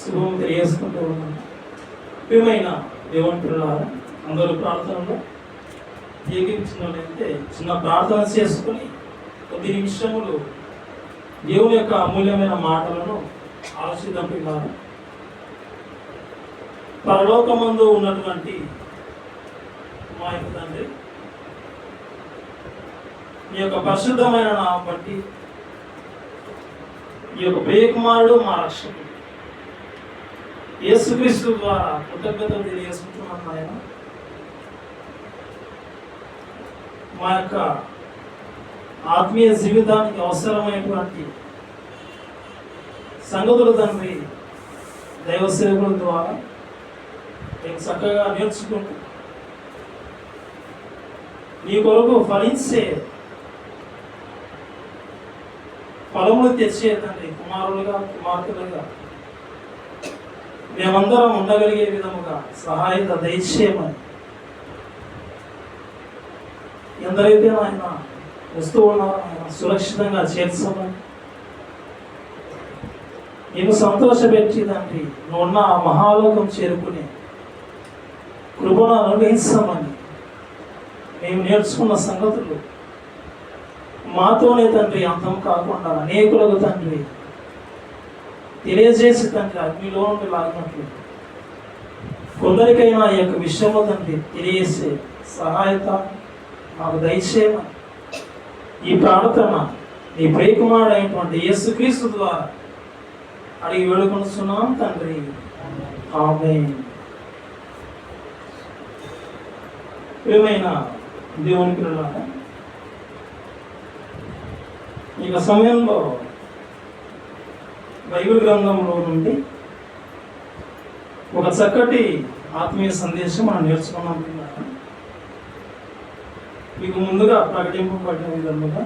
శుభం తెలియజేసుకుంటూ ఉన్నాను. ప్రియమైన దేవుని పిల్లలారా, అందరూ ప్రార్థనలో ఏకీపించినట్లయితే చిన్న ప్రార్థన చేసుకుని కొద్ది నిమిషములు దేవుని యొక్క అమూల్యమైన మాటలను ఆలోచిద్దాం. పిల్లలారా, పరలోకమందు ఉన్నటువంటి మా యొక్క తండ్రి, మీ యొక్క పరిశుద్ధమైన నామం బట్టి ఈ యొక్క ప్రియకుమారుడు మా రక్షకుడు యేసుక్రీస్తు ద్వారా కృతజ్ఞతలు తెలియజేసుకుంటున్నాను. ఆయన మా యొక్క ఆత్మీయ జీవితానికి అవసరమైనటువంటి సంగతులు తండ్రి దైవ సేవకుల ద్వారా నేను చక్కగా నేర్చుకుంటూ నీ కొరకు ఫలించే ఫలములు తెచ్చే తండ్రి కుమారులుగా కుమార్తెలుగా మేమందరం ఉండగలిగే విధముగా సహాయత దయచేయమని, ఎందరైతే ఆయన వస్తూ ఉన్నారో ఆయన సురక్షితంగా చేర్చమని, నేను సంతోషపెట్టి తండ్రి నువ్వున్న ఆ మహాలోకం చేరుకుని కృపను అనుగ్రహించమని, మేము నేర్చుకున్న సంగతులు మాతోనే తండ్రి అంతం కాకుండా అనేకులకు తండ్రి తెలియజేసి తండ్రి అగ్నిలో నుండి లాగినట్లు కొందరికైనా ఈ యొక్క విషయంలో తండ్రి తెలియజేసే సహాయత మాకు దయచేయమని ఈ ప్రార్థన నీ ప్రియకుమారుడు అయినటువంటి యేసుక్రీస్తు ద్వారా అడిగి వేడుకొనుచున్నాం తండ్రి, ఆమేన్. ప్రియమైన దేవుని పిల్లలారా, ఈ సమయంలో బైబిల్ గ్రంథంలో నుండి ఒక చక్కటి ఆత్మీయ సందేశం మనం నేర్చుకున్నాం. మీకు ముందుగా ప్రకటింపబడిన విధముగా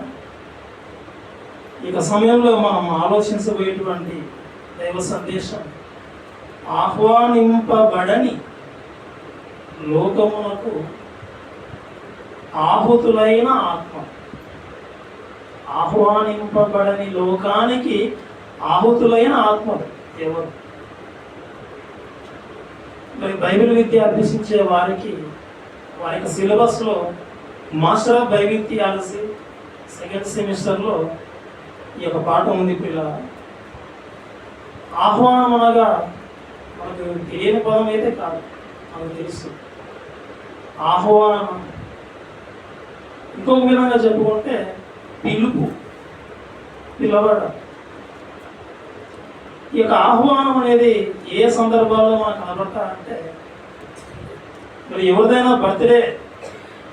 ఇక సమయంలో మనం ఆలోచించబోయేటువంటి దైవ సందేశం ఆహ్వానింపబడని లోకమునకు ఆహుతులైన ఆత్మ. ఆహ్వానింపబడని లోకానికి ఆహుతులైన ఆత్మలు ఎవరు? మరి బైబిల్ విద్య అభ్యసించే వారికి వారి యొక్క సిలబస్లో master of Bible theology second సెమిస్టర్లో ఈ యొక్క పాఠం ఉంది. పిల్ల ఆహ్వానం అనగా మనకు తెలియని పదం అయితే కాదు, మనకు తెలుసు. ఆహ్వానం ఇంకొక విధంగా చెప్పుకుంటే పిలుపు, పిలవడం. ఈ యొక్క ఆహ్వానం అనేది ఏ సందర్భాల్లో మనకు కనబడతా అంటే, మరి ఎవరిదైనా బర్త్డే,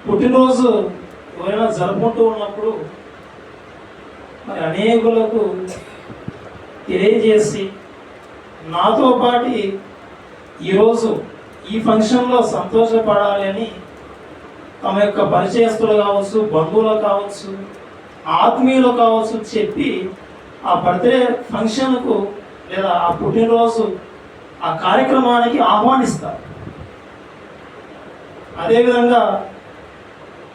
పుట్టినరోజు ఎవరైనా జరుపుకుంటూ ఉన్నప్పుడు మరి అనేకులకు తెలియజేసి నాతో పాటు ఈరోజు ఈ ఫంక్షన్లో సంతోషపడాలి అని తమ యొక్క పరిచయస్తులు కావచ్చు, బంధువులు కావచ్చు, ఆత్మీయులు కావచ్చు చెప్పి ఆ బర్త్డే ఫంక్షన్కు లేదా ఆ పుట్టినరోజు ఆ కార్యక్రమానికి ఆహ్వానిస్తారు. అదేవిధంగా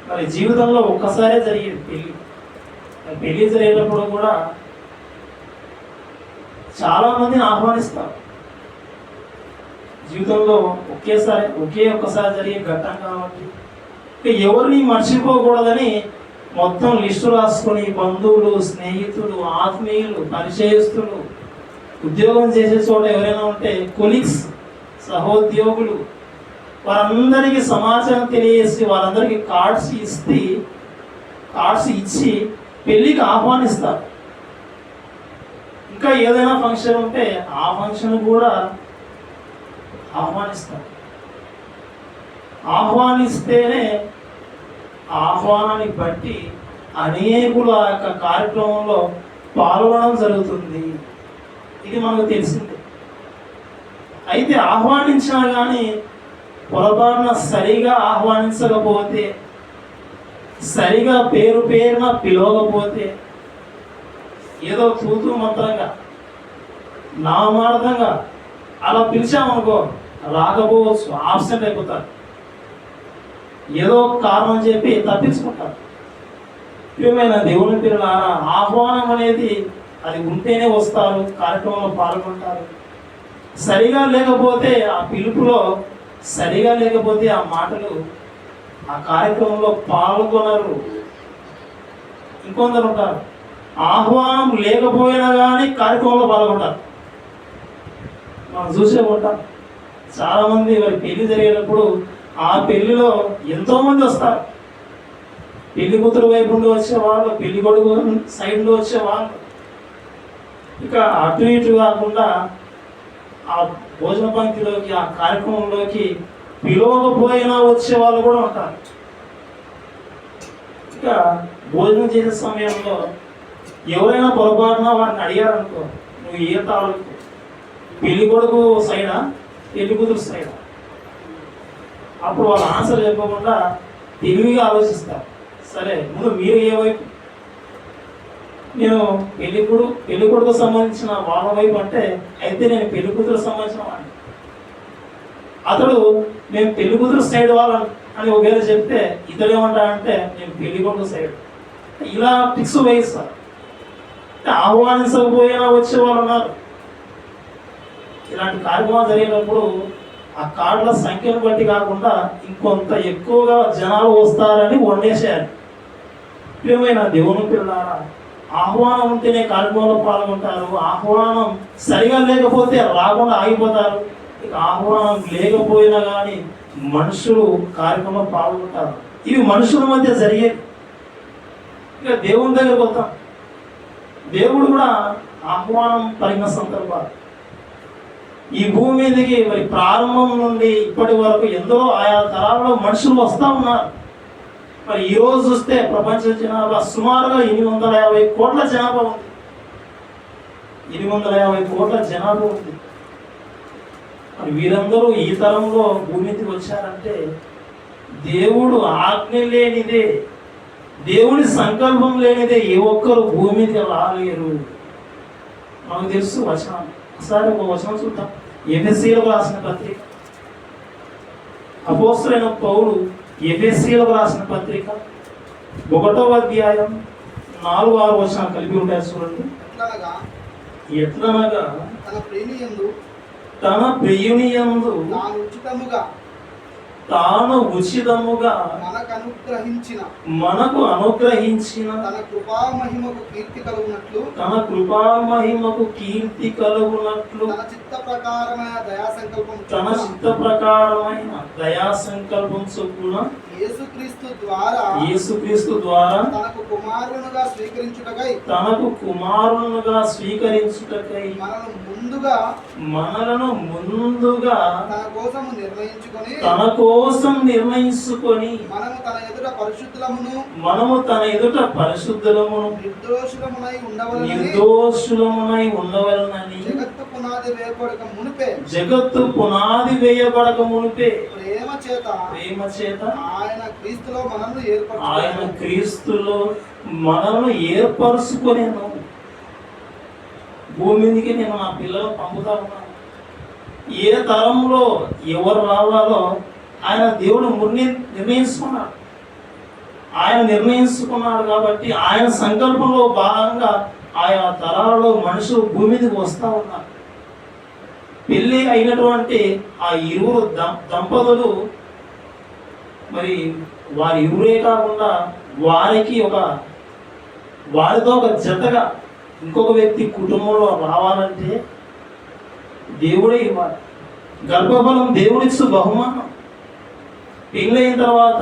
మరి జీవితంలో ఒక్కసారే జరిగేది పెళ్ళి జరిగేటప్పుడు కూడా చాలామందిని ఆహ్వానిస్తారు. జీవితంలో ఒకే ఒక్కసారి జరిగే ఘట్టం కాబట్టి ఎవరిని మర్చిపోకూడదని మొత్తం లిస్టు రాసుకొని బంధువులు, స్నేహితులు, ఆత్మీయులు, పరిచయస్తులు, ఉద్యోగం చేసే చోట ఎవరైనా ఉంటే కొలీగ్స్, సహోద్యోగులు, వారందరికీ సమాచారం తెలియజేసి వారందరికీ కార్డ్స్ ఇచ్చి పెళ్ళికి ఆహ్వానిస్తారు. ఇంకా ఏదైనా ఫంక్షన్ ఉంటే ఆ ఫంక్షన్ కూడా ఆహ్వానిస్తారు. ఆహ్వానిస్తేనే ఆహ్వానాన్ని బట్టి అనేకుల యొక్క కార్యక్రమంలో పాల్గొనడం జరుగుతుంది. ఇది మనకు తెలిసిందే. అయితే ఆహ్వానించినా కానీ పొరపాటున సరిగా ఆహ్వానించకపోతే, సరిగా పేరున పిలవకపోతే, ఏదో తూతూ మంత్రంగా నామార్థంగా అలా పిలిచామనుకో రాకపోవచ్చు, ఆబ్సెంట్ అయిపోతారు. ఏదో కారణం చెప్పి తప్పించుకుంటారు. ప్రియమైన దేవుని పిల్లలారా, ఆహ్వానం అనేది అది ఉంటేనే వస్తారు, కార్యక్రమంలో పాల్గొంటారు. సరిగా లేకపోతే ఆ పిలుపులో సరిగా లేకపోతే ఆ మాటలు ఆ కార్యక్రమంలో పాల్గొనరు. ఇంకొందరు ఉంటారు, ఆహ్వానం లేకపోయినా కానీ కార్యక్రమంలో పాల్గొంటారు. మనం చూసే ఉంటాం చాలామంది వారి పెళ్లి జరిగేటప్పుడు ఆ పెళ్లిలో ఎంతోమంది వస్తారు. పెళ్లి కూతురు వైపు నుండి వచ్చేవాళ్ళు, పెళ్లి కొడుకు సైడ్ నుండి వచ్చేవాళ్ళు, ఇక అటు ఇటు కాకుండా ఆ భోజన పంక్తిలోకి ఆ కార్యక్రమంలోకి పిలవకపోయినా వచ్చే వాళ్ళు కూడా ఉంటారు. ఇక భోజనం చేసే సమయంలో ఎవరైనా పొరపాటున వారిని అడిగారనుకో, నువ్వు ఏ తాలూకు, పెళ్లి కొడుకు సైడా పెళ్లి కూతురు సైడా, అప్పుడు వాళ్ళు ఆన్సర్ చెప్పకుండా తెలివిగా ఆలోచిస్తారు. సరే ముందు మీరు ఏ వైపు? నేను పెళ్లి కొడుకు సంబంధించిన వాళ్ళ వైపు అంటే, అయితే నేను పెళ్లి కూతురు సంబంధించిన వాడిని. అతడు మేము పెళ్లి కూతురు సైడ్ వాళ్ళని అని ఒకవేళ చెప్తే ఇతడు ఏమంటాడంటే నేను పెళ్లి కొడుకు సైడ్. ఇలా ఫిక్స్ వేయిస్తారు. ఆహ్వానించకపోయినా వచ్చే వాళ్ళు ఉన్నారు. ఇలాంటి కార్యక్రమాలు జరిగినప్పుడు ఆ కార్డుల సంఖ్యను బట్టి కాకుండా ఇంకొంత ఎక్కువగా జనాలు వస్తారని వండేసేయాలి. ప్రియమైన దేవుని పిల్లారా, ఆహ్వానం ఉంటేనే కార్యక్రమంలో పాల్గొంటారు. ఆహ్వానం సరిగా లేకపోతే రాకుండా ఆగిపోతారు. ఇక ఆహ్వానం లేకపోయినా కానీ మనుషులు కార్యక్రమంలో పాల్గొంటారు. ఇవి మనుషుల మధ్య జరిగేది. ఇక దేవుని దగ్గరకు వద్దాం. దేవుడు కూడా ఆహ్వానం పలికిన సందర్భాలు ఈ భూమి మీదకి మరి ప్రారంభం నుండి ఇప్పటి వరకు ఎందరో ఆయా తరాల్లో మనుషులు వస్తూ ఉన్నారు. మరి ఈరోజు చూస్తే ప్రపంచ జనాభా సుమారుగా 850 కోట్ల జనాభా ఉంది. 850 కోట్ల జనాభా ఉంది. మరి వీరందరూ ఈ తరంలో భూమి మీదకి వచ్చారంటే దేవుడు ఆజ్ఞ లేనిదే, దేవుని సంకల్పం లేనిదే ఏ ఒక్కరు భూమి మీదకి రాలేరు. మనకు తెలుసు వచనం. ఒకసారి ఒక వచనం చూద్దాం. ఎఫెసీయులకు రాసిన పత్రిక, అపోస్తలుడైన పౌలు ఎఫెసీయులకు రాసిన పత్రిక 1వ అధ్యాయం 4-6 వచనాలు కలిపి ఉంటాయి చూడండి. ఎట్లనగా తన ప్రియునియందు తాను ఉచితముగా మనకు అనుగ్రహించిన తన కృపామహిమకు కీర్తి కలుగునట్లు తన చిత్త ప్రకారమైన దయా సంకల్పం చొప్పున యేసుక్రీస్తు ద్వారా తనకు కుమారునుగా స్వీకరించుటకై మనలను ముందుగా తన కోసం నిర్ణయించుకొని మనము తన ఎదుట పరిశుద్ధులమును నిర్దోషులమునై ఉండవలనని జగత్తు పునాది వేయబడక మునిపే ప్రేమ చేత ఆయన క్రీస్తులో మనల్ని ఏర్పరుచుకొనేను. భూమి మీదకి నేను నా పిల్లలు పంపుతా ఉన్నాను. ఏ తరంలో ఎవరు రావాలో ఆయన దేవుడు నిర్ణయించుకున్నాడు. ఆయన నిర్ణయించుకున్నాడు కాబట్టి ఆయన సంకల్పంలో భాగంగా ఆయా తరాలలో మనుషులు భూమి మీదకి వస్తూ ఉన్నారు. పెళ్ళి అయినటువంటి ఆ ఇరువురు దంపతులు మరి వారి ఇరువురే కాకుండా వారితో ఒక జతగా ఇంకొక వ్యక్తి కుటుంబంలో రావాలంటే దేవుడే ఇవ్వాలి. గర్భఫలం దేవుడిచ్చు బహుమానం. పెళ్ళైన తర్వాత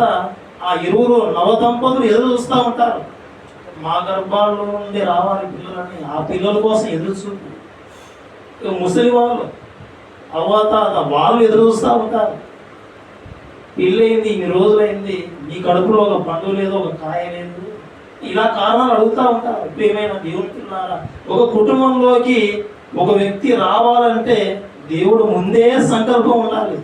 ఆ ఇరువురు నవదంపతులు ఎదురు చూస్తూ ఉంటారు. మా గర్భాల్లో నుండి రావాలి పిల్లలని. ఆ పిల్లల కోసం ఎదురు చూపు. ముసలి వాళ్ళు అవ్వతాత వాళ్ళు ఎదురు చూస్తూ ఉంటారు. పెళ్ళయింది, ఇన్ని రోజులైంది, నీ కడుపులో ఒక పండు లేదు, ఒక కాయ లేదు, ఇలా కారణాలు అడుగుతూ ఉంటారు. ప్రియమైన దేవుని పిల్లారా, ఒక కుటుంబంలోకి ఒక వ్యక్తి రావాలంటే దేవుడు ముందే సంకల్పం ఉండాలి.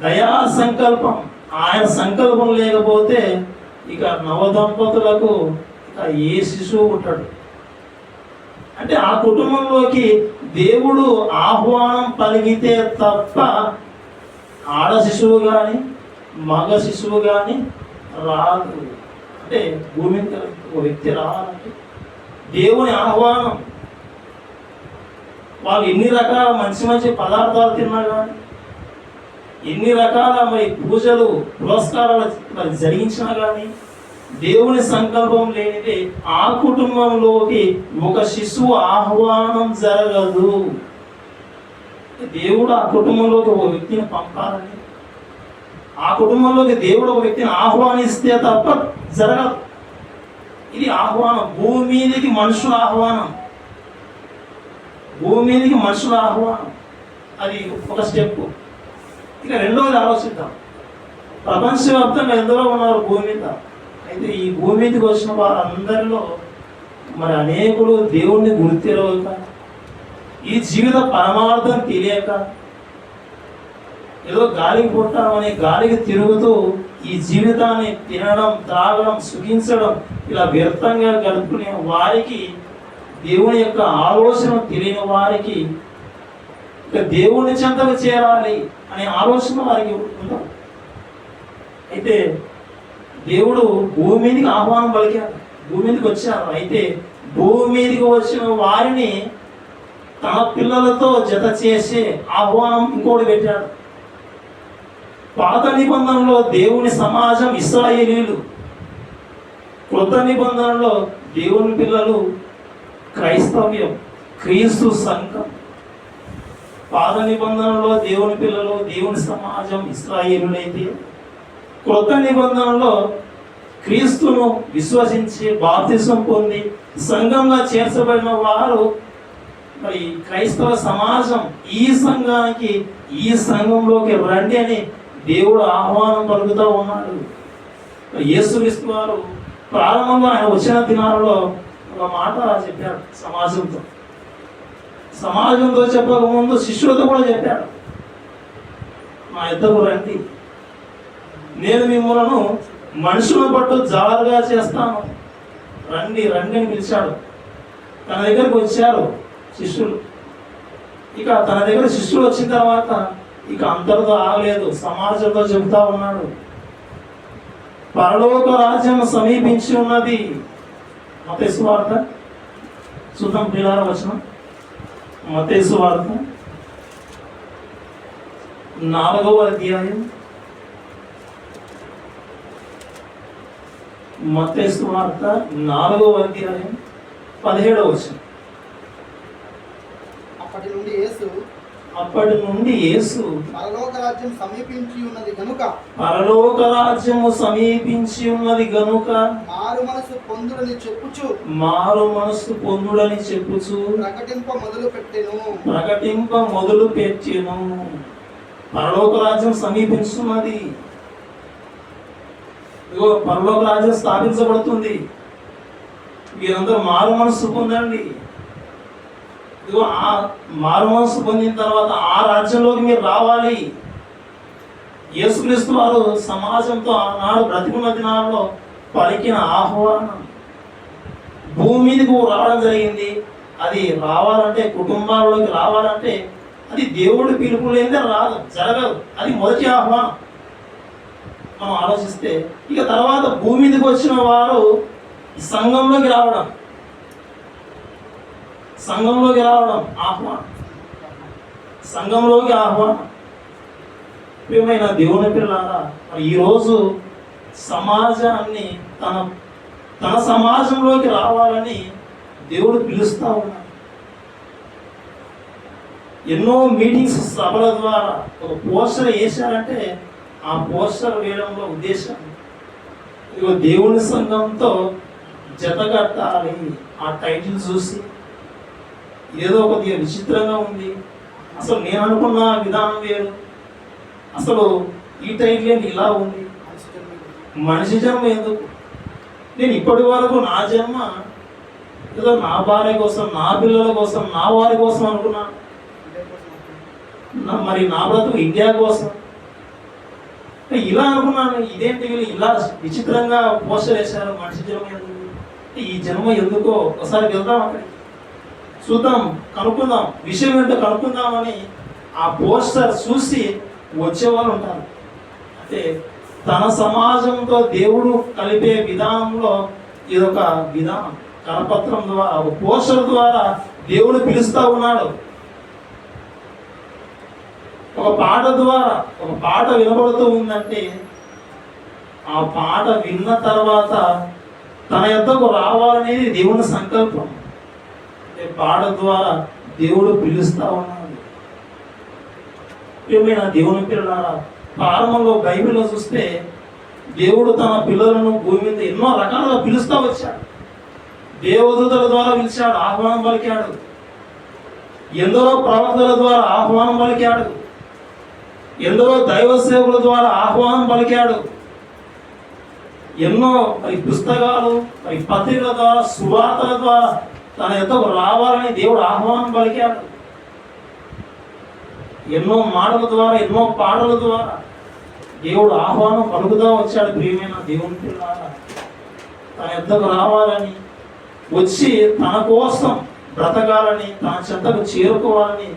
దయా సంకల్పం. ఆయన సంకల్పం లేకపోతే ఇక నవదంపతులకు ఇక ఏ శిశువు ఉంటాడు. అంటే ఆ కుటుంబంలోకి దేవుడు ఆహ్వానం పలికితే తప్ప ఆడ శిశువు కానీ మగ శిశువు కానీ రాదు. అంటే భూమి మీద ఒక వ్యక్తి రావాలంటే దేవుని ఆహ్వానం. వాళ్ళు ఎన్ని రకాల మంచి మంచి పదార్థాలు తిన్నా కానీ, ఎన్ని రకాల మరి పూజలు పురస్కారాలు మరి జరిగించినా కానీ, దేవుని సంకల్పం లేనిదే ఆ కుటుంబంలోకి ఒక శిశువు ఆహ్వానం జరగదు. దేవుడు ఆ కుటుంబంలోకి ఒక వ్యక్తిని పంపాలని, ఆ కుటుంబంలోకి దేవుడు ఒక వ్యక్తిని ఆహ్వానిస్తే తప్ప జరగదు. ఇది ఆహ్వానం, భూమి మీదకి మనుషుల ఆహ్వానం, భూమి మీదకి మనుషుల ఆహ్వానం. అది ఒక స్టెప్. ఇక రెండవది ఆలోచిద్దాం. ప్రపంచవ్యాప్తంగా ఎందరో ఉన్నారు భూమి మీద. అయితే ఈ భూమి మీదకి వచ్చిన వారందరిలో మరి అనేకులు దేవుణ్ణి గుర్తిరవక, ఈ జీవిత పరమార్థం తెలియక, ఏదో గాలికి పుట్టామని గాలికి తిరుగుతూ ఈ జీవితాన్ని తినడం, త్రాగడం, సుఖించడం ఇలా వ్యర్థంగా గడుపుకునే వారికి, దేవుని యొక్క ఆలోచన తెలియని వారికి ఇక దేవుని చెంతకు చేరాలి అనే ఆలోచన వారికి ఉండదు. అయితే దేవుడు భూమి మీదకి ఆహ్వానం పలికారు, భూమి మీదకి వచ్చారు. అయితే భూమి మీదకి వచ్చిన వారిని తన పిల్లలతో జత చేసే ఆహ్వానం ఇంకోటి పెట్టాడు. పాత నిబంధనలో దేవుని సమాజం ఇశ్రాయేలీయులు, కొత్త నిబంధనలో దేవుని పిల్లలు క్రైస్తవ్యం, క్రీస్తు సంఘం. పాత నిబంధనలో దేవుని పిల్లలు, దేవుని సమాజం ఇశ్రాయేలులైతే, కొత్త నిబంధనలో క్రీస్తును విశ్వసించి బాప్తిసం పొంది సంఘంగా చేర్చబడిన వారు మరి క్రైస్తవ సమాజం. ఈ సంఘానికి, ఈ సంఘంలోకి రండి అని దేవుడు ఆహ్వానం పలుకుతూ ఉన్నాడు. యేసుక్రీస్తు వారు ప్రారంభంగా ఆయన వచ్చిన దినాలలో ఒక మాట చెప్పాడు సమాజంతో. సమాజంతో చెప్పకముందు శిష్యులతో కూడా చెప్పాడు, మా ఇద్దరు రండి, నేను మిమ్మల్ని మనుషులను పట్టు జారుగా చేస్తాను, రండి రండి అని పిలిచాడు. తన దగ్గరికి వచ్చారు శిష్యులు. ఇక తన దగ్గర శిష్యులు వచ్చిన తర్వాత ఇక అంతటితో ఆగలేదు, సమాజంతో చెబుతా ఉన్నాడు, పరలోక రాజ్యం సమీపించి ఉన్నది. మత్తయి సువార్త చూద్దాం, ప్రియులారా వచనం. మత్తయి సువార్త 4వ అధ్యాయం, మత్తయి సువార్త 4వ అధ్యాయం 17వ వచనం. అప్పటి నుండి యేసు పరలోక రాజ్యం సమీపించి ఉన్నది గనుక, పరలోక రాజ్యము సమీపించి ఉన్నది గనుక మారు మనసు పొందుడని చెప్పుచు, మారు మనసు పొందుడని చెప్పుచు ప్రకటింప మొదలు పెట్టెను. పరలోక రాజ్యం సమీపించున్నది. ఇదిగో పరలోక రాజ్యం స్థాపించబడుతుంది, మీరందరూ మారు మనసు పొందండి. ఇదిగో ఆ మారు మనసు పొందిన తర్వాత ఆ రాజ్యంలోకి మీరు రావాలి. యేసుక్రీస్తు వారు సమాజంతో ఆనాడు బ్రతికున్న దినాల్లో పలికిన ఆహ్వానం భూమి మీదకు రావడం జరిగింది. అది రావాలంటే, కుటుంబాల్లోకి రావాలంటే అది దేవుడి పిలుపు లేదే రాదు, జరగదు. అది మొదటి ఆహ్వానం మనం ఆలోచిస్తే. ఇక తర్వాత భూమి మీదకి వచ్చిన వారు సంఘంలోకి రావడం, సంఘంలోకి రావడం ఆహ్వానం, సంఘంలోకి ఆహ్వానం. ప్రియమైన దేవుని పిల్లలారా, ఈరోజు సమాజాన్ని తన సమాజంలోకి రావాలని దేవుడు పిలుస్తూ ఉన్నాడు. ఎన్నో మీటింగ్స్, సభల ద్వారా ఒక పోస్టర్ వేశారంటే ఆ పోస్టర్ వేయడంలో ఉద్దేశం ఇదిగో దేవుని సంఘంతో జతగట్టాలి. ఆ టైటిల్ చూసి ఏదో కొద్దిగా విచిత్రంగా ఉంది, అసలు నేను అనుకున్న విధానం వేరు, అసలు ఈ టైటిల్ ఏంటి ఇలా ఉంది, మనిషి జన్మ ఎందుకు, నేను ఇప్పటి వరకు నా జన్మ ఏదో నా భార్య కోసం, నా పిల్లల కోసం, నా వారి కోసం అనుకున్నాను, మరి నా బ్రతుకు ఇండియా కోసం ఇలా అనుకున్నాను. ఇదేంటి వీళ్ళు ఇలా విచిత్రంగా పోస్టర్ వేశారు, మనిషి జన్మ ఎందుకు, ఈ జన్మ ఎందుకో ఒకసారి వెళ్దాం, అక్కడికి చూద్దాం, కనుక్కుందాం, విషయం ఏంటో కనుక్కుందామని ఆ పోస్టర్ చూసి వచ్చేవాళ్ళు ఉంటారు. అంటే తన సమాజంతో దేవుడు కలిపే విధానంలో ఇదొక విధానం. కరపత్రం ద్వారా, ఒక పోస్టర్ ద్వారా దేవుడు పిలుస్తూ ఉన్నాడు. ఒక పాట ద్వారా ఒక పాట వినబడుతూ ఉందంటే ఆ పాట విన్న తర్వాత తన యొద్దకు రావాలనేది దేవుని సంకల్పం. పాట ద్వారా దేవుడు పిలుస్తా ఉన్నాడు. ఏమైనా దేవుని పిల్లలారా, ప్రారంభంలో బైబిల్లో చూస్తే దేవుడు తన పిల్లలను భూమి మీద ఎన్నో రకాలుగా పిలుస్తూ వచ్చాడు. దేవదూతల ద్వారా పిలిచాడు, ఆహ్వానం పలికాడు. ఎందరో ప్రవక్తల ద్వారా ఆహ్వానం పలికాడు. ఎందరో దైవ సేవకుల ద్వారా ఆహ్వానం పలికాడు. ఎన్నో పుస్తకాలు పత్రికల ద్వారా సువార్తల ద్వారా తన యొద్దకు రావాలని దేవుడు ఆహ్వానం పలికాడు. ఎన్నో మాటల ద్వారా ఎన్నో పాటల ద్వారా దేవుడు ఆహ్వానం పలుకుతూ వచ్చాడు. ప్రియమైన దేవుని పిల్లలారా, తన యొద్దకు రావాలని వచ్చి తన కోసం బ్రతకాలని తన చెంతకు చేరుకోవాలని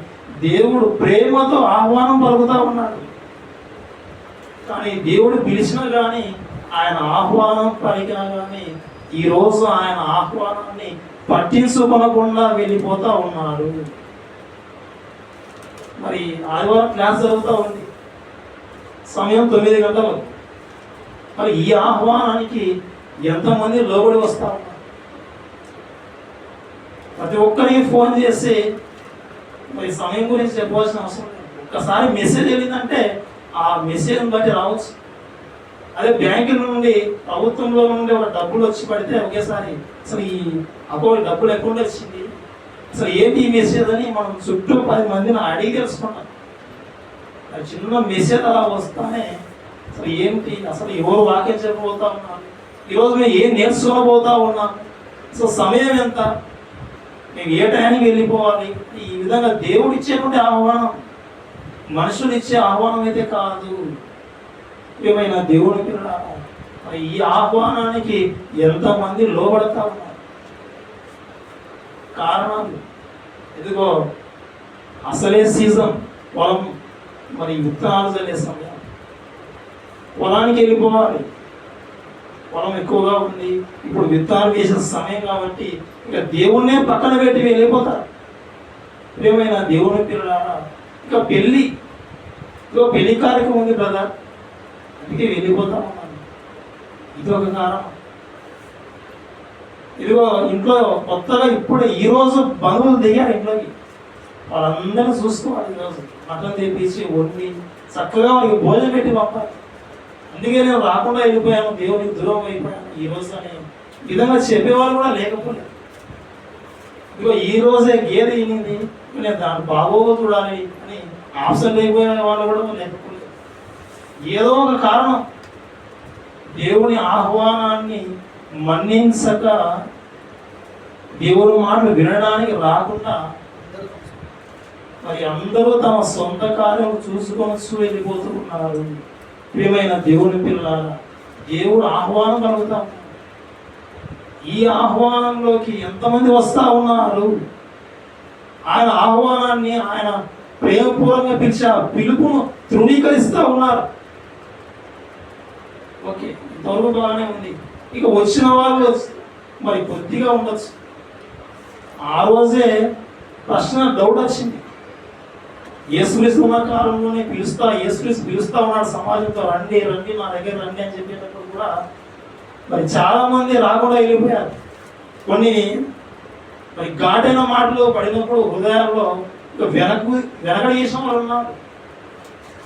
దేవుడు ప్రేమతో ఆహ్వానం పలుకుతూ ఉన్నాడు. కానీ దేవుడు పిలిచినా కానీ ఆయన ఆహ్వానం పలికినా కానీ ఈరోజు ఆయన ఆహ్వానాన్ని పట్టించుకోనకుండా వెళ్ళిపోతూ ఉన్నాడు. మరి ఆదివారం క్లాస్ జరుగుతూ ఉంది, సమయం 9 గంటలు. మరి ఈ ఆహ్వానానికి ఎంతమంది లోబడి వస్తూ ఉన్నారు? ప్రతి ఒక్కరికి ఫోన్ చేసి మరి సమయం గురించి చెప్పవలసిన అవసరం లేదు. ఒక్కసారి మెసేజ్ వెళ్ళిందంటే ఆ మెసేజ్ని బట్టి రావచ్చు. అదే బ్యాంకుల నుండి ప్రభుత్వంలో నుండి ఒక డబ్బులు వచ్చి పడితే ఒకేసారి అసలు ఈ అకౌంట్ డబ్బులు ఎక్కడ వచ్చింది, అసలు ఏంటి ఈ మెసేజ్ అని మనం చుట్టూ 10 మందిని అడిగి తెలుసుకున్నాం. అది చిన్న మెసేజ్ అలా వస్తానే అసలు ఏంటి, అసలు ఎవరు వాక్యం చెప్పబోతా ఉన్నాను, ఈరోజు మేము ఏం నేర్చుకోబోతా ఉన్నాం, అసలు సమయం ఎంత, మేము ఏ టైంకి వెళ్ళిపోవాలి. ఈ విధంగా దేవుడు ఇచ్చేటువంటి ఆహ్వానం, మనుషులు ఇచ్చే ఆహ్వానం అయితే కాదు. ఏమైనా దేవుని పిల్లలారా, ఈ ఆహ్వానానికి ఎంతమంది లోబడతా ఉన్నారు? కారణాలు ఇదిగో, అసలే సీజన్, పొలం మరి విత్తనాలు చల్లే సమయం, పొలానికి వెళ్ళిపోవాలి. పొలం ఎక్కువగా ఉంది, ఇప్పుడు విత్తనాలు వేసే సమయం కాబట్టి ఇక దేవుణ్ణే పక్కన పెట్టి వెళ్ళిపోతారు. ఏమైనా దేవుని పిల్లలారా, ఇక పెళ్లి కార్యక్రమం ఉంది బ్రదర్, అందుకే వెళ్ళిపోతా ఉన్నాను. ఇది ఒక కారణం. ఇదిగో ఇంట్లో కొత్తగా ఇప్పుడు ఈరోజు బంధువులు దిగారు ఇంట్లోకి, వాళ్ళందరూ చూసుకోవాలి. ఈరోజు మటన్ తెప్పించి వండి చక్కగా వాళ్ళకి భోజనం పెట్టి పంపాలి. అందుకే నేను రాకుండా వెళ్ళిపోయాను, దేవునికి దూరం అయిపోయాను ఈరోజు అని విధంగా చెప్పేవాళ్ళు కూడా లేకపోలేదు. ఇదిగో ఈ రోజే గేదె ఈనింది, నేను దాని బాగోగా చూడాలి అని ఆప్షన్ అయిపోయే వాళ్ళు కూడా లేకపోలేదు. ఏదో ఒక కారణం, దేవుని ఆహ్వానాన్ని మన్నించక దేవుని మాటలు వినడానికి రాకుండా మరి అందరూ తమ సొంత కార్యం చూసుకొని వెళ్ళిపోతున్నారు. ప్రియమైన దేవుని పిల్లలారా, దేవుడు ఆహ్వానం కలుగుతాం. ఈ ఆహ్వానంలోకి ఎంతమంది వస్తా ఉన్నారు? ఆయన ఆహ్వానాన్ని ఆయన ప్రేమపూర్వకంగా పిలిచి ఆ పిలుపును తృణీకరిస్తూ ఉన్నారు. ఓకే, ఇంతవరకు బాగానే ఉంది. ఇక వచ్చిన వాళ్ళు మరి కొద్దిగా ఉండొచ్చు. ఆ రోజే ప్రశ్న డౌట్ వచ్చింది. యేసుక్రీస్తు ఉన్న కాలంలోనే యేసుక్రీస్తు పిలుస్తా ఉన్నాడు సమాజంతో, రండి రండి నా దగ్గర రండి అని చెప్పేటప్పుడు కూడా మరి చాలా మంది రాకుండా వెళ్ళిపోయారు. కొన్ని మరి ఘాటైన మాటలు పడినప్పుడు హృదయాల్లో ఇక వెనకడి చేసిన వాళ్ళు ఉన్నారు.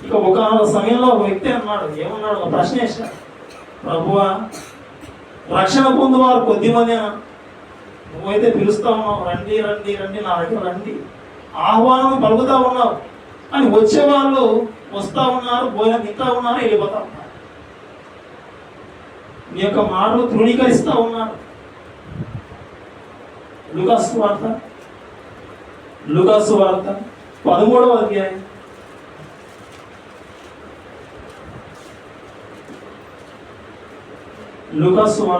ఇక ఒక సమయంలో ఒక వ్యక్తి అన్నాడు, ఏమన్నాడు, ఒక ప్రశ్న వేశాడు, ప్రభువా రక్షణ పొందువారు కొద్దిమందేనా? నువ్వైతే పిలుస్తా ఉన్నావు, రండి రండి రండి నా దగ్గర రండి, ఆహ్వానం పలుకుతా ఉన్నావు, అని వచ్చేవాళ్ళు వస్తూ ఉన్నారు, భోజనం తింటా ఉన్నారు, వెళ్ళిపోతా ఉన్నారు. నీ యొక్క మాటలు తృణీకరిస్తూ ఉన్నారు. లూకాసు వార్త 13వ అధ్యాయం 23వ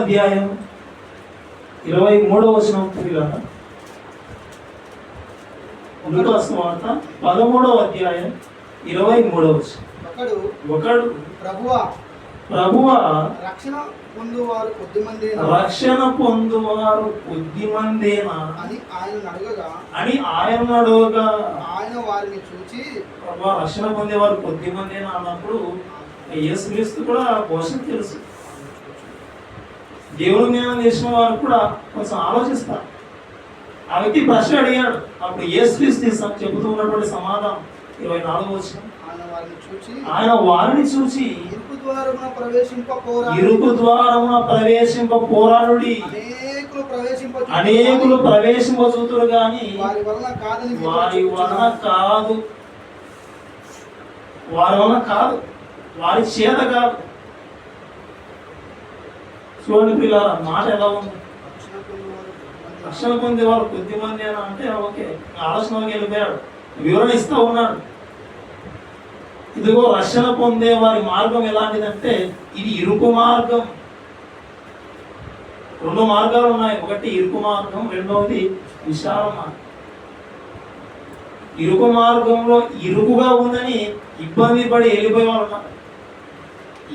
అధ్యాయం 23వ వచనం. లూకాసు వార్త 13వ అధ్యాయం 23వ వచనం. ఒకడు ప్రభువా ప్రభువా, రక్షణ పొందువారు కొద్దిమందేనా రక్షణ పొందువారు కొద్దిమందేనా అని ఆయన అడగగా అని ఆయన అడుగుగా, ఆయన వారిని చూచి ప్రభువా రక్షణ పొందేవారు కొద్దిమందేనా అన్నప్పుడు యేసుక్రీస్తు కూడా క్వశ్చన్ తెలుసు. దేవుని జ్ఞానం చేసిన వారు కూడా కొంచెం ఆలోచిస్తారు. ఆ వ్యక్తి ప్రశ్న అడిగాడు. అప్పుడు యేసుక్రీస్తు చెబుతూ ఉన్నటువంటి సమాధానం 24 వచనం. ఆయన వారిని చూచి ఇరుకు ద్వారమున ప్రవేశింప పోరాడుడి, అనేకులు ప్రవేశింపచూతురు గాని వారి వలన కాదు, వారి చేత కాదు. చూడండి పిల్లల మాట ఎలా ఉంది. రక్షణ పొందేవారు కొద్దిమంది అని అంటే ఓకే, ఆలోచనలోకి వెళ్ళిపోయాడు, వివరణ ఇస్తూ ఉన్నాడు. ఇదిగో రక్షణ పొందే వారి మార్గం ఎలాంటిదంటే ఇది ఇరుకు మార్గం. 2 మార్గాలు ఉన్నాయి. ఒకటి ఇరుకు మార్గం, రెండవది విశాల మార్గం. ఇరుకు మార్గంలో ఇరుకుగా ఉందని ఇబ్బంది పడి వెళ్ళిపోయే వాళ్ళు ఉన్నారు.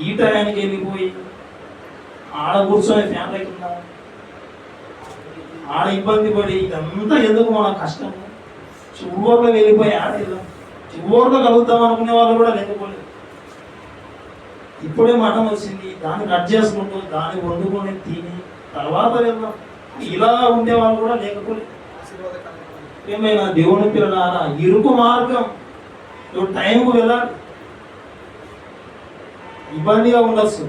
ఈ టయానికి వెళ్ళిపోయి ఆడ కూర్చొని ఫ్యామిలీ కింద ఆడ ఇబ్బంది పడి ఇదంతా ఎందుకు మన కష్టము, చివరిలో వెళ్ళిపోయి ఆడేద్దాం, చివరిలో కలుగుతాం అనుకునే వాళ్ళు కూడా లేకపోలేదు. ఇప్పుడే మఠం వచ్చింది, దాన్ని కట్ చేసుకుంటూ దాన్ని వండుకొని తిని తర్వాత వెళ్దాం, ఇలా ఉండే వాళ్ళు కూడా లేకపోలేదు. ఏమైనా దేవుని పిల్లలారా, ఇరుకు మార్గం, టైంకు వెళ్ళాలి. ఇబ్బందిగా ఉండొచ్చు,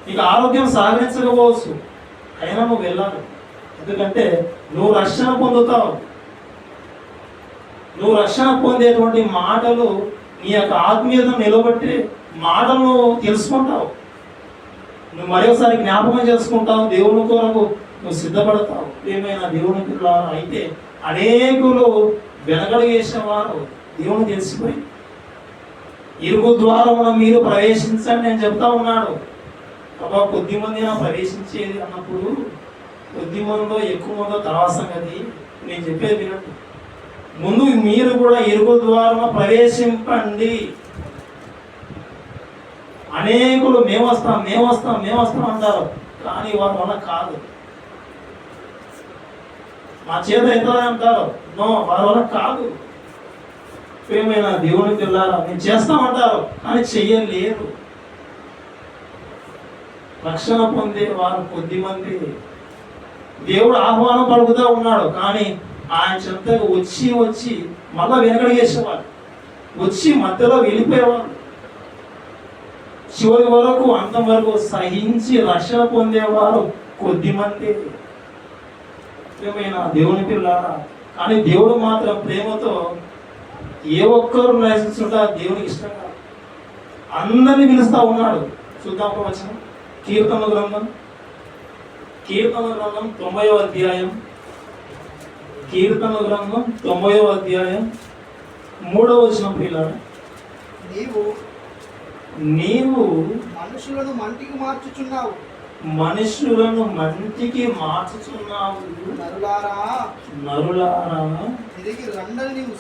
నీకు ఆరోగ్యం సహకరించకపోవచ్చు, అయినా నువ్వు వెళ్ళాలి. ఎందుకంటే నువ్వు రక్షణ పొందుతావు. నువ్వు రక్షణ పొందేటువంటి మాటలు నీ యొక్క ఆత్మీయతను నిలబెట్టి మాటలు తెలుసుకుంటావు. నువ్వు మరొకసారి జ్ఞాపకం చేసుకుంటావు, దేవుని కొరకు నువ్వు సిద్ధపడతావు. ఏమైనా దేవుని పిల్లలు అయితే అనేకులు వెనకడు వేసేవారు దేవుని తెలిసిపోయి ఇరుకు ద్వారమున మీరు ప్రవేశించండి నేను చెప్తా ఉన్నాడు. అబ్బా కొద్దిమంది ప్రవేశించేది అన్నప్పుడు కొద్దిమందో ఎక్కువ మందో తర్వాత సంగతి. నేను చెప్పేది వినండి. ముందు మీరు కూడా ఇరుకు ద్వారమున ప్రవేశింపండి. అనేకులు మేము వస్తాం అంటారు, కానీ వారి వల్ల కాదు. మా చేత అవుతుంది అంటారు, నో, వారి వల్ల కాదు. ఏమైనా దేవునికి వెళ్ళారా, నేను చేస్తామంటారు కానీ చెయ్యలేరు. రక్షణ పొందే వారు కొద్దిమంది. దేవుడు ఆహ్వానం పలుకుతూ ఉన్నాడు, కానీ ఆయన చెంతకు వచ్చి మళ్ళా వెనకడిగేసేవాడు, వచ్చి మధ్యలో వెళ్ళిపోయేవాడు. చివరి వరకు అంతం వరకు సహించి రక్షణ పొందేవారు కొద్దిమంది. ఏమైనా దేవుని పిల్లారా, కానీ దేవుడు మాత్రం ప్రేమతో ఏ ఒక్కరు నశించుంటా దేవునికి ఇష్టంగా అందరినీ పిలుస్తా ఉన్నాడు. చూద్దాం ఒక వచనం. కీర్తన గ్రంథం 90వ అధ్యాయం. కీర్తన గ్రంథం 90వ అధ్యాయం 3వ వచనం. పిల్లారా, నీవు మనుషులను మంటికి మార్చుచున్నావు, నరులారా తిరిగి రండని నీవు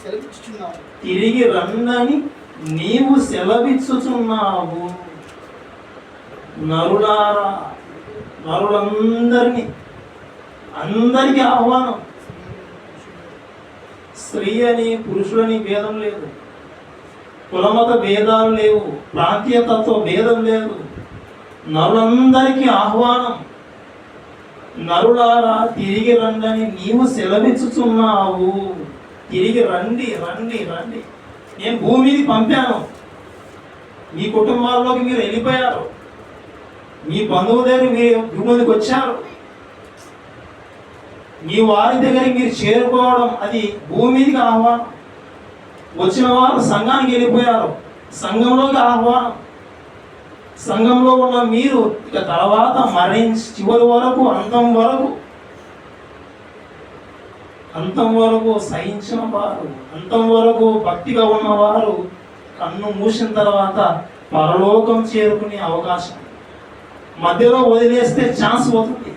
సెలవిచ్చుచున్నావు. నరులారా, అందరికీ ఆహ్వానం. స్త్రీ అని పురుషులని భేదం లేదు, కులమత భేదాలు లేవు, ప్రాంతీయతతో భేదం లేదు. నరులందరికీ ఆహ్వానం. నరులారా తిరిగి రండని నీవు సెలవిచ్చుచున్నావు. తిరిగి రండి. నేను భూమిని పంపాను, మీ కుటుంబాల్లోకి మీరు వెళ్ళిపోయారు, మీ బంధువు దగ్గర మీరు భూమికి వచ్చారు, మీ వారి దగ్గరికి మీరు చేరుకోవడం అది భూమికి ఆహ్వానం. వచ్చిన వారు సంఘానికి వెళ్ళిపోయారు, సంఘంలోకి ఆహ్వానం. సంఘంలో ఉన్న మీరు ఇక తర్వాత మరణించి చివరి వరకు అంతం వరకు సహించిన వారు, అంతం వరకు భక్తిగా ఉన్నవారు కన్ను మూసిన తర్వాత పరలోకం చేరుకునే అవకాశం. మధ్యలో వదిలేస్తే ఛాన్స్ పోతుంది,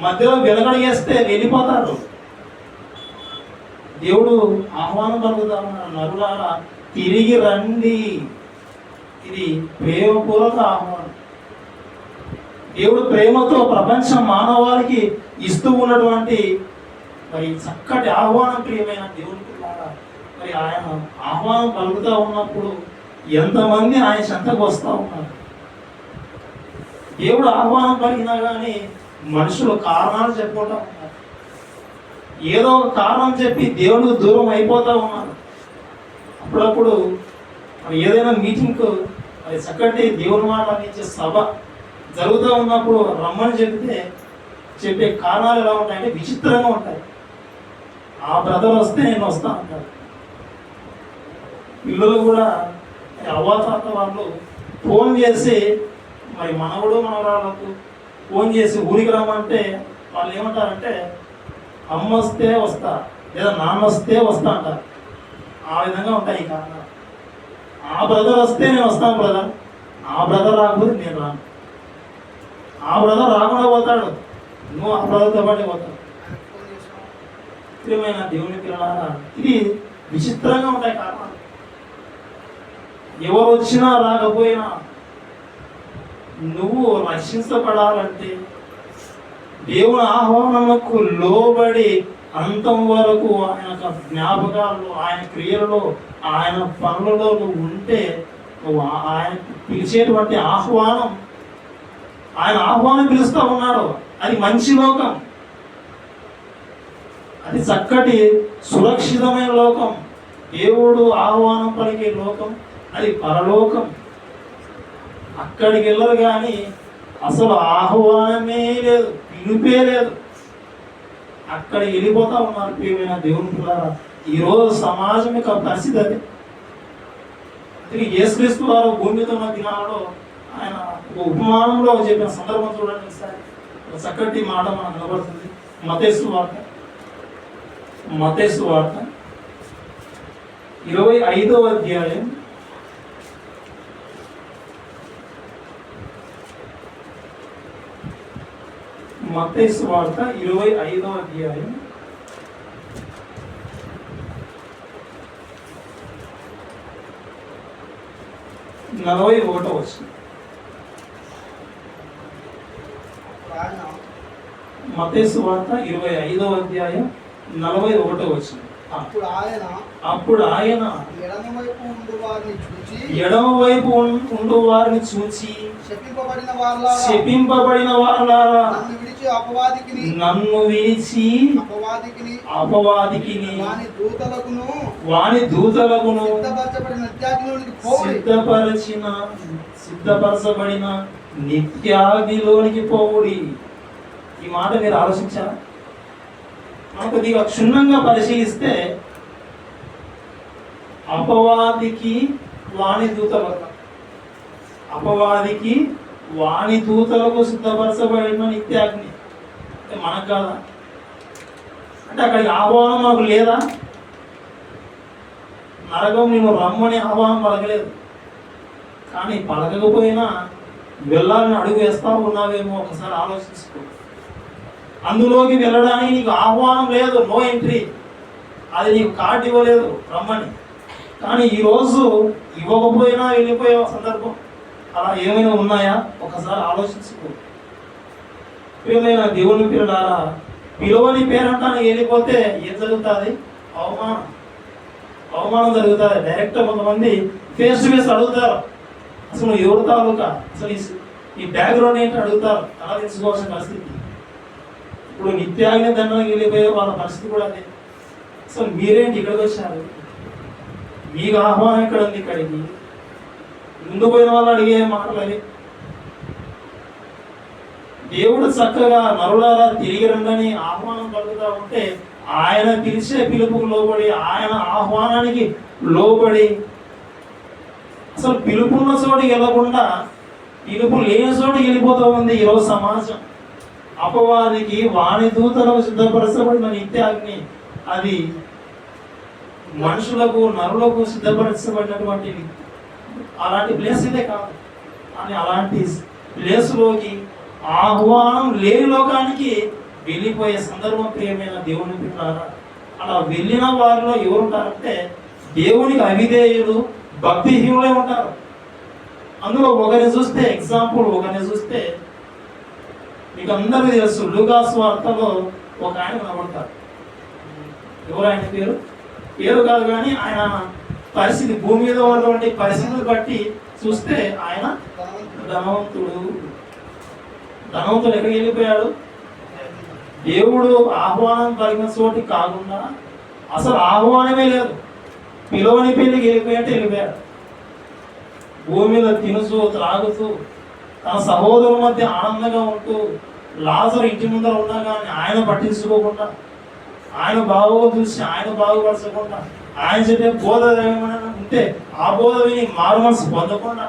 మధ్యలో వెలగడిగేస్తే వెళ్ళిపోతారు. దేవుడు ఆహ్వానం పలుకుతా ఉన్నాడు, నరులారా తిరిగి రండి. ఇది ప్రేమపూర్వక ఆహ్వానం. దేవుడు ప్రేమతో ప్రపంచ మానవాళికి ఇస్తూ ఉన్నటువంటి మరి చక్కటి ఆహ్వానం. ప్రియమైన దేవుని పిల్లారా, మరి ఆయన ఆహ్వానం పలుకుతూ ఉన్నప్పుడు ఎంతమంది ఆయన చెంతకు వస్తూ ఉన్నారు. దేవుడు ఆహ్వానం పలికినా కానీ మనుషులు కారణాలు చెప్పుకుంటూ ఉన్నారు. ఏదో ఒక కారణం చెప్పి దేవుడికి దూరం అయిపోతూ ఉన్నారు. అప్పుడప్పుడు మరి ఏదైనా మీటింగ్కు మరి చక్కటి దేవుని మాట అందించే సభ జరుగుతూ ఉన్నప్పుడు రమ్మని చెప్తే చెప్పే కారణాలు ఎలా ఉంటాయంటే విచిత్రంగా ఉంటాయి. ఆ బ్రదర్ వస్తే నేను వస్తా అంటారు. పిల్లలు కూడా అవ్వాతాత వాళ్ళు ఫోన్ చేసి మరి మనవడు మనవరాళ్ళకు ఫోన్ చేసి ఊరికి రమ్మంటే వాళ్ళు ఏమంటారంటే అమ్మ వస్తే వస్తా లేదా నాన్న వస్తే వస్తా అంటారు. ఆ విధంగా ఉంటాయి ఈ కారణాలు. ఆ బ్రదర్ వస్తే నేను వస్తాను బ్రదర్, ఆ బ్రదర్ రాకపోతే నేను రాను. ఆ బ్రదర్ రాకుండా పోతాడు, నువ్వు ఆ బ్రదర్తో పాటే పోతావు. ప్రియమైన దేవుని పిల్లలారా, ఇది విచిత్రంగా ఉంటాయి కారణాలు. ఎవరు వచ్చినా రాకపోయినా నువ్వు రక్షించబడాలంటే దేవుని ఆహ్వానముకు లోబడి అంతం వరకు ఆయన జ్ఞాపకాల్లో, ఆయన క్రియలలో, ఆయన పనులలో నువ్వు ఉంటే నువ్వు ఆయన పిలిచేటువంటి ఆహ్వానం, ఆయన ఆహ్వానం పిలుస్తూ ఉన్నాడు. అది మంచి లోకం, అది చక్కటి సురక్షితమైన లోకం. దేవుడు ఆహ్వానం పలికే లోకం అది పరలోకం. అక్కడికి వెళ్ళరు కానీ అసలు ఆహ్వానమే లేదు, పిలుపే లేదు. అక్కడికి వెళ్ళిపోతా ఉన్నారు. ప్రియమైన దేవుని పిల్లారా, ఈరోజు సమాజం యొక్క పరిస్థితి అది. యేసుక్రీస్తు వారు భూమి మీద ఉన్న దినాలలో ఆయన ఉపమానంలో చెప్పిన సందర్భం చూడండి ఒకసారి. చక్కటి మాట మనకు కనబడుతుంది. మత్తయి వార్త 25వ అధ్యాయం 25వ అధ్యాయం 41వ వచనం. మత్తయి వార్త 25వ అధ్యాయం 41వ వచనం. అప్పుడు ఆయన ఎడమ వైపు ఉండు వారిని చూచి శపింపబడిన వారలారా, నన్ను విడిచి అపవాదికిని వాని దూతలకును సిద్ధపరచబడిన నిత్యాగ్నిలోనికి పోవుడి. ఈ మాట మీరు ఆలోచించారా? మనకు కొద్దిగా క్షుణ్ణంగా పరిశీలిస్తే అపవాదికి వాని దూతలకు సిద్ధపరచబడిన నిత్యాగ్ని అంటే మనకు కాదా? అంటే అక్కడికి ఆహ్వానం మనకు లేదా? నరకం నేను రమ్మని ఆహ్వానం పలకలేదు, కానీ పలకకపోయినా వెళ్ళాలని అడుగు వేస్తా ఉన్నావేమో ఒకసారి ఆలోచించుకో. అందులోకి వెళ్ళడానికి నీకు ఆహ్వానం లేదు, నో ఎంట్రీ. అది నీకు కార్డు ఇవ్వలేదు రమ్మని. కానీ ఈరోజు ఇవ్వకపోయినా వెళ్ళిపోయే సందర్భం అలా ఏమైనా ఉన్నాయా? ఒకసారి ఆలోచించుకో. ప్రియమైన దేవుని పిల్లలారా, పిలువని పేరంటానికి వెళ్ళిపోతే ఏం జరుగుతుంది? అవమానం జరుగుతుంది. డైరెక్ట్ కొంతమంది ఫేస్ టు ఫేస్ అడుగుతారు, అసలు ఎవరు తాలూకా, అసలు ఈ బ్యాక్గ్రౌండ్ ఏంటి అడుగుతారు. అలా తెలుసుకోవాల్సిన పరిస్థితి. ఇప్పుడు నిత్యాగ్ని దండనకి వెళ్ళిపోయే వాళ్ళ పరిస్థితి కూడా అదే. అసలు మీరేంటి ఇక్కడికి వచ్చారు? మీకు ఆహ్వానం ఎక్కడ ఉంది? ఇక్కడికి ముందు పోయిన వాళ్ళు అడిగే మాటలు అవి. దేవుడు చక్కగా నరులారా తిరిగి రండని ఆహ్వానం పలుకుతూ ఉంటే ఆయన పిలిచే పిలుపుకు లోబడి, ఆయన ఆహ్వానానికి లోబడి, అసలు పిలుపున్న చోటికి వెళ్ళకుండా పిలుపు లేని చోటికి వెళ్ళిపోతూ ఉంది ఈరోజు సమాజం. అపవాదికి వాని దూతలకు సిద్ధపరచబడిన నిత్యాగ్ని అది మనుషులకు నరులకు సిద్ధపరచబడినటువంటి అలాంటి ప్లేస్ ఇదే కాదు. అని అలాంటి ప్లేస్లోకి ఆహ్వానం లేని లోకానికి వెళ్ళిపోయే సందర్భం ప్రియమైన దేవుని పిల్లారా. అలా వెళ్ళిన వారిలో ఎవరు ఉంటారంటే దేవునికి అవిధేయులు, భక్తిహీనులే ఉంటారు. అందులో ఒకరిని చూస్తే ఎగ్జాంపుల్, ఒకరిని చూస్తే మీకు అందరికీ తెలుసు, లూకాసు వార్తలో ఒక ఆయన కనబడతారు. ఎవరు ఆయన పేరు? పేరు కాదు కానీ ఆయన పరిస్థితి, భూమి మీద ఉన్నటువంటి పరిస్థితులు బట్టి చూస్తే ఆయన ధనవంతుడు. ధనవంతుడు ఎక్కడికి వెళ్ళిపోయాడు? దేవుడు ఆహ్వానం పలికిన చోటి కాకుండా అసలు ఆహ్వానమే లేదు, పిలువని పెళ్లికి వెళ్ళిపోయాటే వెళ్ళిపోయాడు. భూమి మీద తినుచు త్రాగుతూ తన సహోదరుల మధ్య ఆనందంగా ఉంటూ లాజరు ఇంటి ముందర ఉన్నా కానీ ఆయన పట్టించుకోకుండా, ఆయన బాగోగు చూసి ఆయన బాగుపరచకుండా, ఆయన చెప్పే బోధ ఏమైనా ఉంటే ఆ బోధ విని మారు మనసు పొందకుండా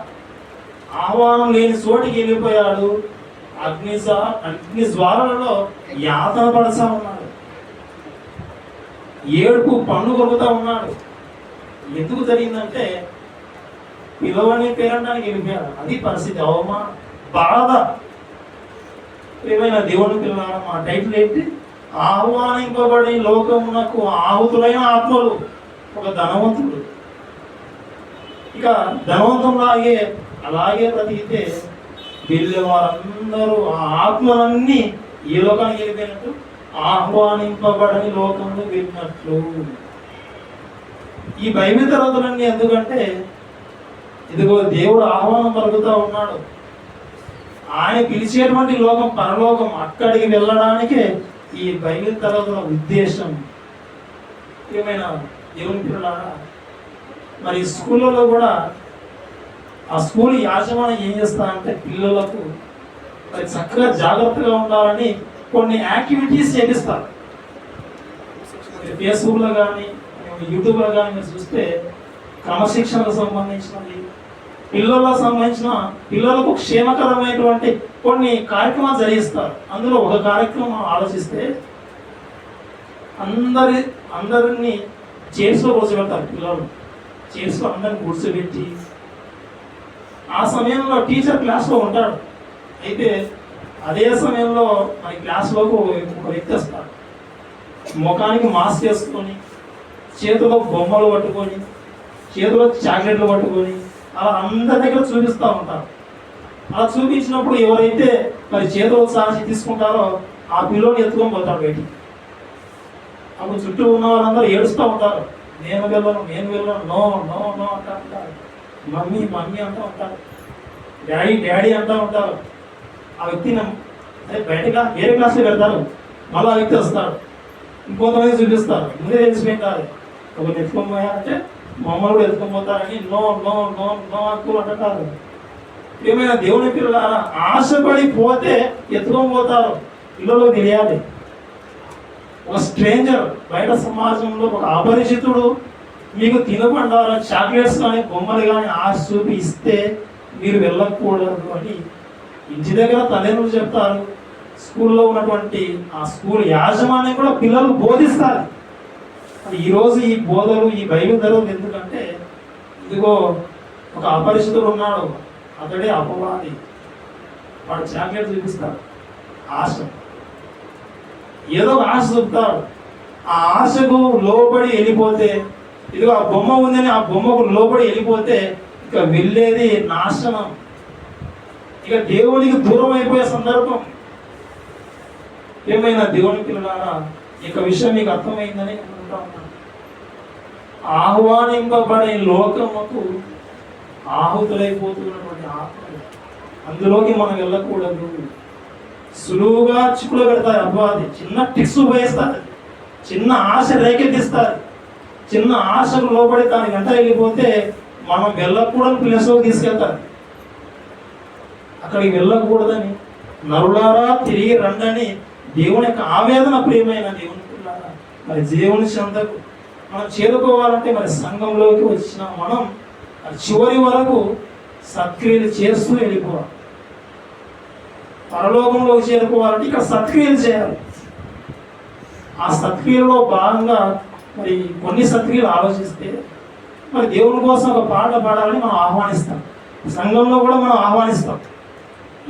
ఆహ్వానం లేని చోటికి వెళ్ళిపోయాడు. అగ్ని జ్వాలలలో యాతన పడతా ఉన్నాడు, ఏడుపు పన్ను కొరుకుతా ఉన్నాడు. ఎందుకు జరిగిందంటే పిలవని పేరడానికి వెళ్ళిపోయాడు. అది పరిస్థితి, అవమానం, బాధ. ఏమైనా దేవుని పిల్లల మా టైటిల్ ఏంటి? ఆహ్వానింపబడి లోకమునకు ఆహుతులైన ఆత్మలు. ఒక ధనవంతుడు ఇక ధనవంతంలాగే అలాగే బ్రతికితే వెళ్ళే వారందరూ ఆ ఆత్మలన్నీ ఈ లోకానికి వెళ్ళిపోయినట్టు, ఆహ్వానింపబడని లోకంలో వెళ్ళినట్లు. ఈ బైబిల్ తరగతులన్నీ ఎందుకంటే ఇదిగో దేవుడు ఆహ్వానం పలుకుతా ఉన్నాడు. ఆయన పిలిచేటువంటి లోకం పరలోకం, అక్కడికి వెళ్ళడానికే ఈ బైబిల్ తరగతుల ఉద్దేశం. ఏమైనా దేవుని పిల్లలారా, మరి స్కూళ్ళలో కూడా ఆ స్కూల్ యాజమాన్యం ఏం చేస్తారంటే పిల్లలకు మరి చక్కగా జాగ్రత్తగా ఉండాలని కొన్ని యాక్టివిటీస్ చేపిస్తారు. ఫేస్బుక్లో కానీ యూట్యూబ్లో కానీ మీరు చూస్తే క్రమశిక్షణకు సంబంధించినది, పిల్లలకు సంబంధించిన పిల్లలకు క్షేమకరమైనటువంటి కొన్ని కార్యక్రమాలు జరిగిస్తారు. అందులో ఒక కార్యక్రమం ఆలోచిస్తే అందరినీ చైర్స్లో కూర్చోబెడతారు. పిల్లలు చైర్స్లో అందరిని కూర్చోబెట్టి ఆ సమయంలో టీచర్ క్లాస్లో ఉంటాడు. అయితే అదే సమయంలో మన క్లాస్లోకి ఒక వ్యక్తి వస్తాడు, ముఖానికి మాస్క్ వేసుకొని, చేతిలో బొమ్మలు పట్టుకొని, చేతిలో చాక్లెట్లు పట్టుకొని అలా అందరి దగ్గర చూపిస్తూ ఉంటారు. అలా చూపించినప్పుడు ఎవరైతే మరి చేతిలో సాక్షి తీసుకుంటారో ఆ పిల్లోని ఎత్తుకొని పోతాడు బయటికి. అప్పుడు చుట్టూ ఉన్న వాళ్ళందరూ ఏడుస్తూ ఉంటారు, నేను వెళ్ళను, నో నో నో అంటూ ఉంటారు, మమ్మీ మమ్మీ అంటూ ఉంటారు, డాడీ డాడీ అంటూ ఉంటారు. ఆ వ్యక్తిని అదే బయటగా వేరే క్లాస్లో పెడతారు, మళ్ళీ ఆ వ్యక్తి వస్తాడు, ఇంకొంతమంది చూపిస్తారు. ముందే తెలిసిపోయింది కాదు, ఒకరు ఎత్తుకొని పోయారంటే మమ్మల్ని కూడా ఎత్తుకొని పోతారని నో నో నో నో అంటూ అంటారు. ఏమైనా దేవుని పిల్లలారా, ఆశపడి పోతే ఎత్తుకొని పోతారు. పిల్లలు తెలియాలి, ఒక స్ట్రేంజర్ బయట సమాజంలో ఒక అపరిచితుడు మీకు తినబండారు చాక్లెట్స్ కానీ బొమ్మలు కానీ ఆశ చూపి ఇస్తే మీరు వెళ్ళకూడదు అని ఇంటి దగ్గర తల్లిదండ్రులు చెప్తారు. స్కూల్లో ఉన్నటువంటి ఆ స్కూల్ యాజమాన్యం కూడా పిల్లలు బోధిస్తారు. ఈరోజు ఈ బోధలు, ఈ బైబిల్ ధరలు ఎందుకంటే ఇదిగో ఒక అపరిచితుడు ఉన్నాడు, అతడే అపవాది. వాడు చాక్లెట్ చూపిస్తాడు, ఆశ, ఏదో ఒక ఆశ చూపుతాడు. ఆ ఆశకు లోబడి వెళ్ళిపోతే, ఇదిగో ఆ బొమ్మ ఉందని ఆ బొమ్మకు లోబడి వెళ్ళిపోతే ఇక వెళ్ళేది నాశనం, ఇక దేవునికి దూరం అయిపోయే సందర్భం. ఏమైనా దేవుని పిల్లలారా, ఇక విషయం మీకు అర్థమైందని అనుకుంటా ఉన్నాను. ఆహ్వానింపబడే లోకముకు ఆహుతులైపోతున్నటువంటి ఆత్మలు, అందులోకి మనం వెళ్ళకూడదు. సులువుగా చిక్కులో పెడతారు అపవాది, చిన్న టిక్స్ ఉపయోగిస్తారు, చిన్న ఆశ రేకెత్తిస్తారు. చిన్న ఆశకు లోబడి దాని వెంట వెళ్ళిపోతే మనం వెళ్ళకూడని ప్లేస్లోకి తీసుకెళ్తారు. అక్కడికి వెళ్ళకూడదని నరులారా తిరిగి రండని దేవుని యొక్క ఆవేదన. ప్రియమైన దేవుని పిల్లారా, మరి దేవుని చెంతకు మనం చేరుకోవాలంటే మరి సంఘంలోకి వచ్చిన మనం చివరి వరకు సత్క్రియలు చేస్తూ వెళ్ళిపోవాలి. పరలోకంలోకి చేరుకోవాలంటే ఇక్కడ సత్క్రియలు చేయాలి. ఆ సత్క్రియలో భాగంగా మరి కొన్ని సత్క్రియలు ఆలోచిస్తే మరి దేవుని కోసం ఒక పాట పాడాలని మనం ఆహ్వానిస్తాం. సంఘంలో కూడా మనం ఆహ్వానిస్తాం.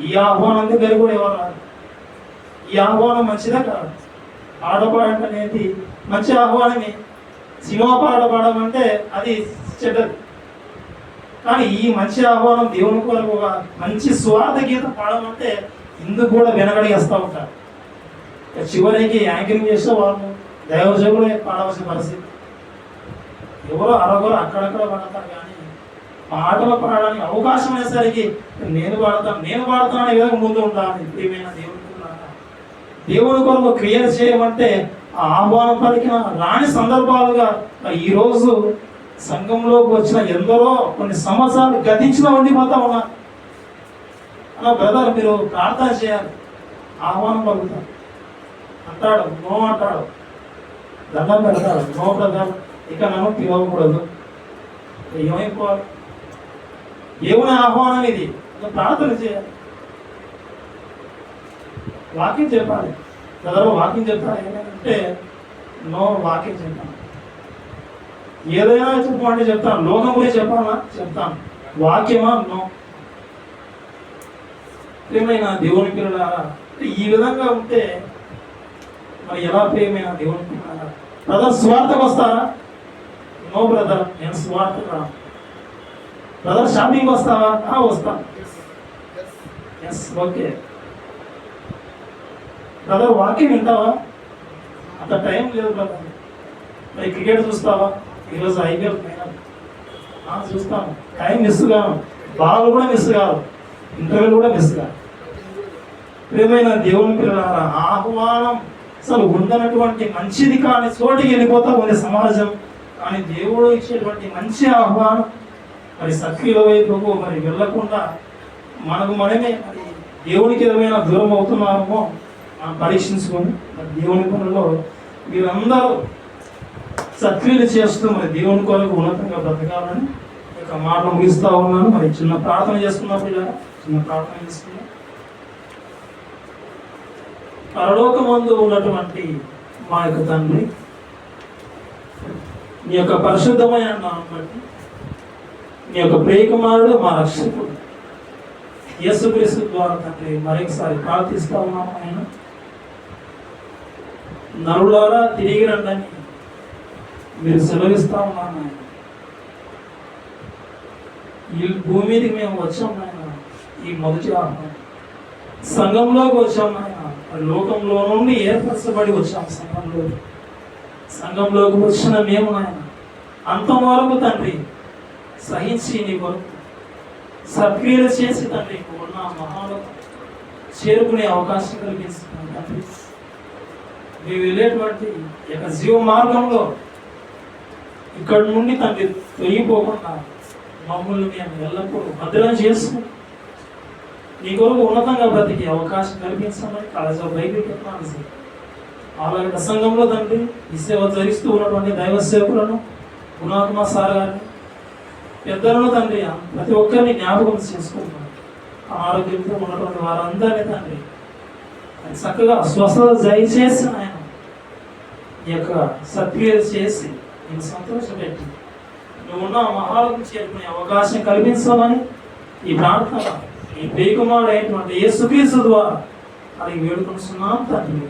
ఈ ఆహ్వానం దగ్గర కూడా ఎవరు రాదు. ఈ ఆహ్వానం మంచిదే కాదు. పాట పాడటం అనేది మంచి ఆహ్వానమే. సినిమా పాట పాడమంటే అది చెడ్డది. కానీ ఈ మంచి ఆహ్వానం దేవుని కొరకు ఒక మంచి స్వార్థ గీత పాడమంటే ఇందుకు కూడా వెనకడిగేస్తూ ఉంటారు. ఇక చివరికి యాంకరింగ్ చేస్తే వాళ్ళు దైవజనులు పాడవలసిన పరిస్థితి. ఎవరో అరగరు అక్కడక్కడ పాడతారు, కానీ పాటలు పాడడానికి అవకాశం అయ్యేసరికి నేను పాడతాను అనే విధంగా ముందు ఉండాలి. ఏమైనా దేవుని కొరకు క్రియ చేయమంటే ఆ ఆహ్వానం పలికిన రాని సందర్భాలుగా ఈరోజు సంఘంలోకి వచ్చిన ఎందరో కొన్ని సంవత్సరాలు గతించిన ఉండిపోతా ఉన్నా. అన్న బ్రదర్, మీరు ప్రార్థన చేయాలి, ఆహ్వానం పలుకుతారు అంటాడు, నో అంటాడు, దండం పెడతాడు, నో బ్రదర్ ఇక నన్ను పిలవకూడదు. ఏమైపోవాలి? దేవుని ఆహ్వానం ఇది, ప్రార్థన చేయాలి, వాక్యం చెప్పాలి. బ్రదర్ వాక్యం చెప్తాను ఏంటంటే నో, వాక్యం చెప్పాను. ఏదైనా చెప్పమంటే చెప్తాను, లోకం గురించి చెప్పాలా చెప్తాను, వాక్యమా నో. ప్రియమైన దేవుని పిల్లలారా, ఈ విధంగా ఉంటే మరి ఎలా ప్రియమైన దేవుని పిల్లలారా? బ్రదర్ స్వార్థకు వస్తారా? నో బ్రదర్, నేను స్వార్థకు రా. బ్రదర్ షాపింగ్ వస్తావా? వస్తాను. Yes, okay. బ్రదర్ వాక్యం వింటావా? అంత టైం లేదు బ్రదర్. మరి క్రికెట్ చూస్తావా? ఈరోజు ఐపీఎల్ ఫైనల్ చూస్తాను, టైం మిస్ కాను, బాల్ కూడా మిస్ కాదు, ఇంటర్వ్యూలు కూడా మిస్ కాదు. ప్రియమైన దేవుని పిల్లలారా, ఆహ్వానం అసలు ఉండనటువంటి మంచిది కాని చోటికి వెళ్ళిపోతా ఉంది సమాజం. కానీ దేవుడు ఇచ్చేటువంటి మంచి ఆహ్వానం మరి సక్రియ వైపుకు మరి వెళ్ళకుండా మనకు మనమే మరి దేవునికి ఏమైనా దూరం అవుతున్నామో మనం పరీక్షించుకొని మరి దేవుని పనుల్లో వీరందరూ సక్రియలు చేస్తూ మరి దేవుని కొరకు ఉన్నతంగా బ్రతకాలని ఇక మాటలు ముగిస్తూ ఉన్నాను. మరి చిన్న ప్రార్థన చేసుకున్నప్పుడు చిన్న ప్రార్థన చేసుకున్నాం. పరలోకమందు ఉన్నటువంటి మా యొక్క తండ్రి, నీ యొక్క పరిశుద్ధమైన నామం బట్టి నీ యొక్క ప్రియకుమారుడు మా రక్షకుడు యేసుక్రీస్తు ద్వారా తండ్రి మరొకసారి ప్రార్థిస్తా ఉన్నాము. ఆయన నరులారా తిరిగి రండని మీరు సెలవిస్తా ఉన్నాను. ఆయన ఈ భూమి మీదకి మేము వచ్చాం నాయన, ఈ మొదటి ఆహ్వానం సంఘంలోకి వచ్చాం నాయన. లోకంలో నుండి ఏర్పరచబడి వచ్చాం సంఘంలోకి వచ్చిన మేము నాయన అంతం వరకు తండ్రి సహించి నీ వరకు సక్రియలు చేసి తండ్రి ఉన్న మహాలో చేరుకునే అవకాశం కలిగిస్తున్నాం తండ్రి. మేము వెళ్ళేటువంటి యొక్క జీవ మార్గంలో ఇక్కడ నుండి తండ్రి తొలగిపోకుండా మమ్మల్ని మేము ఎల్లప్పుడూ భద్రం చేసుకుని నీ కొరకు ఉన్నతంగా బ్రతికి అవకాశం కల్పించామని కళాశాల బైబిల్ చెప్తున్నాను సార్. ఆలగడ్డ సంఘంలో తండ్రి ఈ సేవ జరిగిస్తూ ఉన్నటువంటి దైవ సేవకులను, గుణాత్మ సార్ గారిని, పెద్దలను తండ్రి ప్రతి ఒక్కరిని జ్ఞాపకం చేసుకుంటున్నాను. ఆరోగ్యంతో ఉన్నటువంటి వారందరినీ తండ్రి చక్కగా స్వస్థత దయచేసి ఆయన ఈ యొక్క సత్క్రియలు చేసి నేను సంతోషపెట్టి నువ్వు ఉన్న మహాలకు చేరుకునే అవకాశం కల్పించమని ఈ ప్రార్థన ఈ ప్రియకుమారుడు అయినటువంటి యేసుక్రీస్తు ద్వారా అది వేడుకొనుచున్నాం తండ్రి.